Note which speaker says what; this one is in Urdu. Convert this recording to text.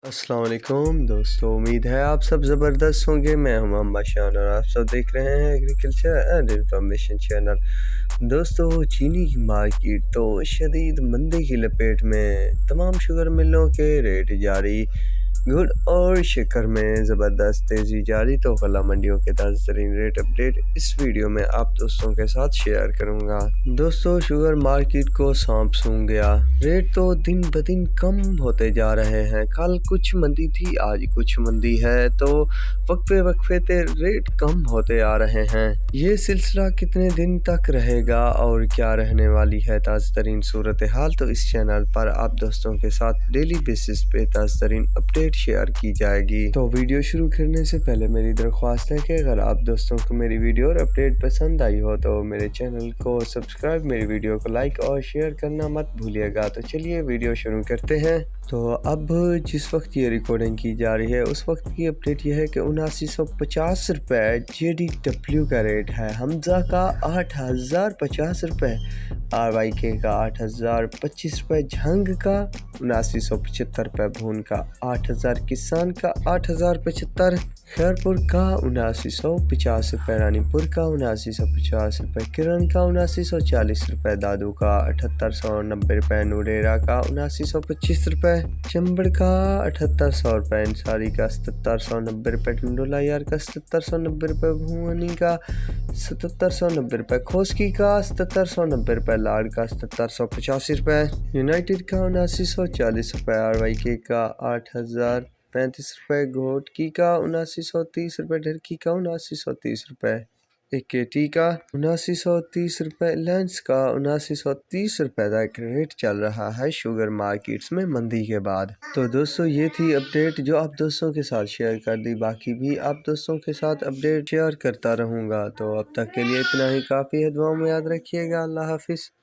Speaker 1: السلام علیکم دوستو، امید ہے آپ سب زبردست ہوں گے۔ میں ہوں محمد شان اور آپ سب دیکھ رہے ہیں ایگریکلچر اینڈ انفارمیشن چینل۔ دوستو، چینی کی مارکیٹ تو شدید مندی کی لپیٹ میں، تمام شوگر ملوں کے ریٹ جاری، گڑ اور شکر میں زبردست تیزی جاری۔ تو غلہ منڈیوں کے تازہ ترین ریٹ اپڈیٹ اس ویڈیو میں آپ دوستوں کے ساتھ شیئر کروں گا۔ دوستو، شوگر مارکیٹ کو سانپ سونگھ گیا، ریٹ تو دن بدن کم ہوتے جا رہے ہیں۔ کل کچھ مندی تھی، آج کچھ مندی ہے، تو وقفے وقفے تے ریٹ کم ہوتے آ رہے ہیں۔ یہ سلسلہ کتنے دن تک رہے گا اور کیا رہنے والی ہے تازہ ترین صورتحال، تو اس چینل پر آپ دوستوں کے ساتھ ڈیلی بیسس پہ تازہ ترین اپڈیٹ شیئر کی جائے گی۔ تو ویڈیو شروع کرنے سے پہلے میری درخواست ہے کہ اگر آپ دوستوں کو میری ویڈیو اور اپڈیٹ پسند آئی ہو تو میرے چینل کو سبسکرائب، میری ویڈیو کو لائک اور شیئر کرنا مت بھولیے گا۔ تو چلیے ویڈیو شروع کرتے ہیں۔ تو اب جس وقت یہ ریکارڈنگ کی جا رہی ہے اس وقت کی اپڈیٹ یہ ہے کہ 7950 روپے جے ڈی ڈبلیو کا ریٹ ہے، حمزہ کا 8050 روپے، آر وائی کے کا 8025 روپے، جھنگ کا 7975 روپے، بھون کا 8000، کسان کا 8075، خیرپور کا 7950 روپے، رانی پور کا 7950 روپے، کرن کا 7940 روپے، دادو کا 7890 روپے، نوڈیرا کا 7925 روپے، چمبڑ کا 7800 روپے، انصاری کا 7790 روپے، ٹنڈولا یار کا 7790 روپے، بھوانی کا 7790 روپے، کھوسکی کا 7790 روپے، لاڑ کا 7785 روپے، یونائٹڈ کا 7940 روپے، آر وائی کے کا 8035 روپے، گھوٹکی کا 7930 روپے، ڈھرکی کا 7930 روپے، ایکیٹی کا 7930 روپے، لینس کا 7930 روپے تک ریٹ چل رہا ہے شوگر مارکیٹس میں مندی کے بعد۔ تو دوستو، یہ تھی اپڈیٹ جو آپ دوستوں کے ساتھ شیئر کر دی، باقی بھی آپ دوستوں کے ساتھ اپڈیٹ شیئر کرتا رہوں گا۔ تو اب تک کے لیے اتنا ہی کافی ہے، دعاؤں میں یاد رکھیے گا۔ اللہ حافظ۔